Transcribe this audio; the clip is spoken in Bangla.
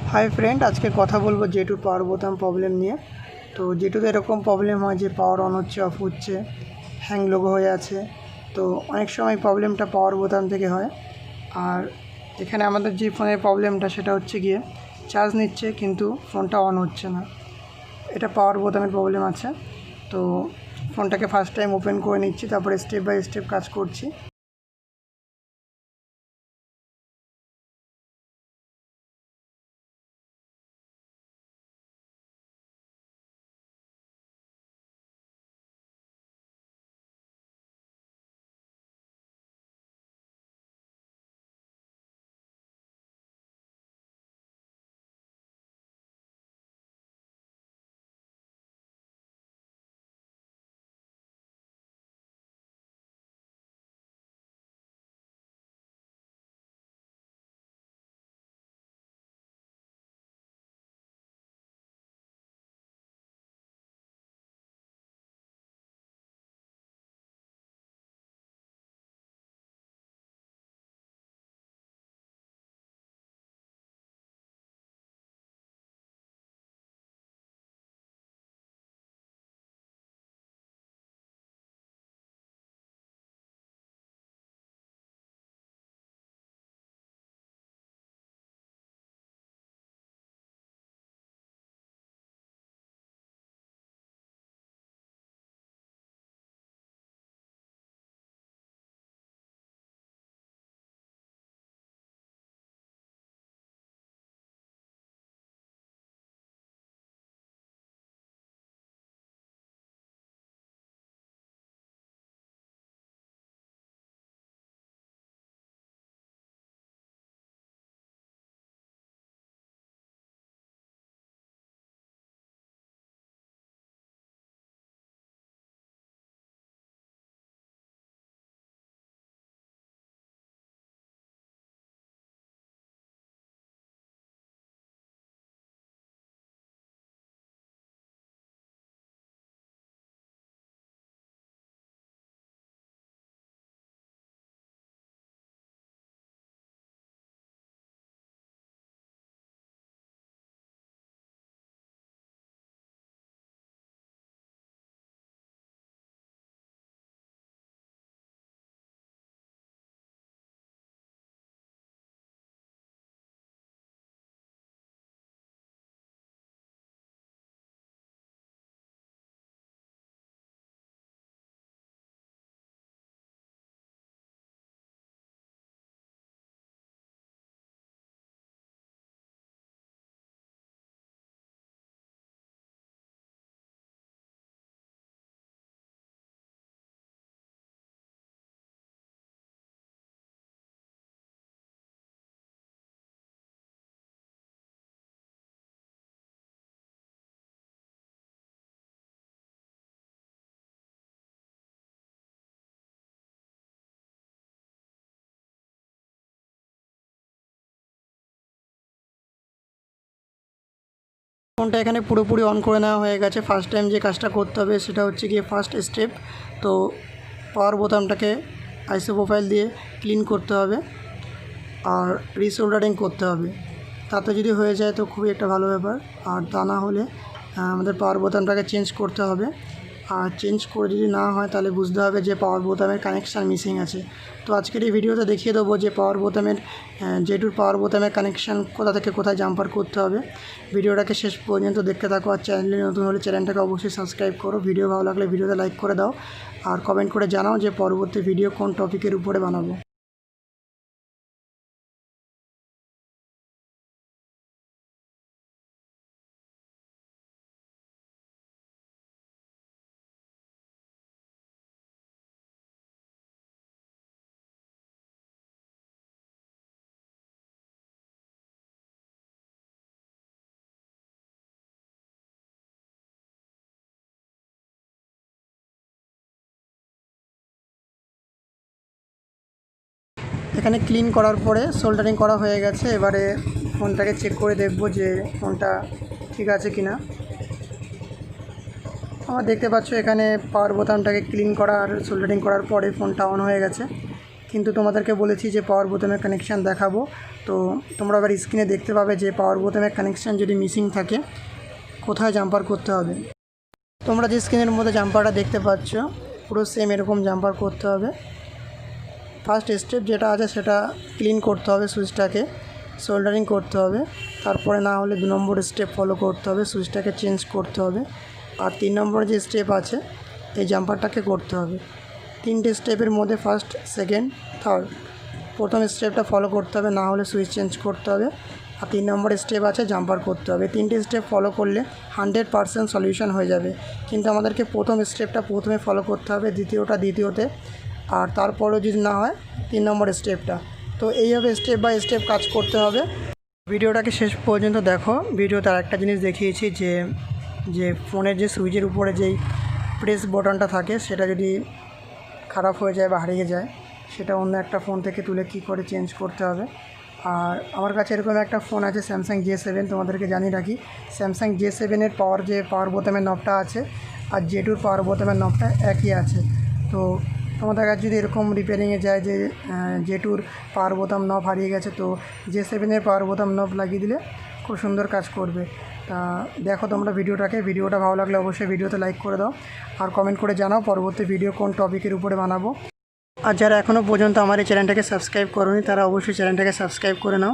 हाई फ्रेंड आज के कथा बोलबो जेटू पावर बोताम प्रॉब्लेम निये। तो जेटूते एरकम प्रॉब्लेम है जे पावर अन होच्छे अफ होच्छे हैंग लोगो हो जाच्छे। तो अनेक समय प्रॉब्लेमटा पावर बोताम थेके हय। और एखाने आमादेर जे फोनेर प्रॉब्लेमटा सेटा होच्छे गिये चार्ज निच्छे किन्तु फोनटा अन होच्छे ना, एटा पावर बोतामेर प्रॉब्लेम आछे। तो फोनटाके फार्स्ट टाइम ओपेन करे निচ্ছি, तारपरे स्टेप बाई स्टेप काज करছি। फोनটা এখানে পুরোপুরি অন করে নেওয়া হয়ে গেছে। ফার্স্ট টাইম যে কাজটা করতে হবে সেটা হচ্ছে গিয়ে ফার্স্ট স্টেপ। তো পাওয়ার বোতামটাকে আইসো প্রোফাইল দিয়ে ক্লিন করতে হবে আর রিসোল্ডারিং করতে হবে। তাতে যদি হয়ে যায় তো খুবই একটা ভালো ব্যাপার, আর তা না হলে আমাদের পাওয়ার বোতামটাকে চেঞ্জ করতে হবে। আর চেঞ্জ করে যদি না হয় তাহলে বুঝতে হবে যে পাওয়ার বোতামের কানেকশান মিসিং আছে। তো আজকের এই ভিডিওতে দেখিয়ে দেবো যে পাওয়ার বোতামের যেটুর পাওয়ার বোতামের কানেকশান কোথা থেকে কোথায় জাম্পার করতে হবে। ভিডিওটাকে শেষ পর্যন্ত দেখতে থাকো, আর চ্যানেলে নতুন হলে চ্যানেলটাকে অবশ্যই সাবস্ক্রাইব করো। ভিডিও ভালো লাগলে ভিডিওতে লাইক করে দাও আর কমেন্ট করে জানাও যে পরবর্তী ভিডিও কোন টপিকের উপরে বানাবো। এখানে ক্লিন করার পরে সোল্ডারিং করা হয়ে গেছে। এবারে ফোনটাকে চেক করে দেখব যে ফোনটা ঠিক আছে কি না। তোমরা দেখতে পাচ্ছ এখানে পাওয়ার বোতামটাকে ক্লিন করা আর সোল্ডারিং করার পরে ফোনটা অন হয়ে গেছে। কিন্তু তোমাদেরকে বলেছি যে পাওয়ার বোতামের কানেকশান দেখাবো। তো তোমরা আবার স্ক্রিনে দেখতে পাবে যে পাওয়ার বোতামের কানেকশান যদি মিসিং থাকে কোথায় জাম্পার করতে হবে। তোমরা যে স্ক্রিনের মধ্যে জাম্পারটা দেখতে পাচ্ছ পুরো সেম এরকম জাম্পার করতে হবে। ফার্স্ট স্টেপ যেটা আছে সেটা ক্লিন করতে হবে, সুইচটাকে সোল্ডারিং করতে হবে। তারপরে না হলে 2 নম্বর স্টেপ ফলো করতে হবে, সুইচটাকে চেঞ্জ করতে হবে। আর 3 নম্বর যে স্টেপ আছে এই জাম্পারটাকে করতে হবে। 3টে স্টেপের মধ্যে ফার্স্ট, সেকেন্ড, থার্ড, প্রথম স্টেপটা ফলো করতে হবে, না হলে সুইচ চেঞ্জ করতে হবে। আর 3 নম্বর স্টেপ আছে জাম্পার করতে হবে। 3টে স্টেপ ফলো করলে 100% সলিউশন হয়ে যাবে। কিন্তু আমাদেরকে প্রথম স্টেপটা প্রথমে ফলো করতে হবে, দ্বিতীয়টা দ্বিতীয়তে, আর তারপরেও যদি না হয় 3 নম্বর স্টেপটা। তো এইভাবে স্টেপ বাই স্টেপ কাজ করতে হবে। ভিডিওটাকে শেষ পর্যন্ত দেখো। ভিডিওতে আরেকটা জিনিস দেখিয়েছি যে ফোনের যে সুইচের উপরে যেই প্রেস বটনটা থাকে সেটা যদি খারাপ হয়ে যায় বা হারিয়ে যায় সেটা অন্য একটা ফোন থেকে তুলে কী করে চেঞ্জ করতে হবে। আর আমার কাছে এরকম একটা ফোন আছে স্যামসাং J7, তোমাদেরকে জানিয়ে রাখি স্যামসাং J7-এর পাওয়ার বোতামের নবটা আছে আর J2-র পাওয়ার বোতামের নবটা একই আছে। তো তোমাদের কাছে যদি এরকম রিপেয়ারিংয়ে যায় যে J2-র পাওয়ার বোতাম নব হারিয়ে গেছে, তো J7-এর পাওয়ার বোতাম নব লাগিয়ে দিলে খুব সুন্দর কাজ করবে। তা দেখো তোমরা ভিডিওটা ভালো লাগলে অবশ্যই ভিডিওতে লাইক করে দাও আর কমেন্ট করে জানাও পরবর্তী ভিডিও কোন টপিকের উপরে বানাবো। আর যারা এখনও পর্যন্ত আমার এই চ্যানেলটাকে সাবস্ক্রাইব করোনি তারা অবশ্যই চ্যানেলটাকে সাবস্ক্রাইব করে নাও।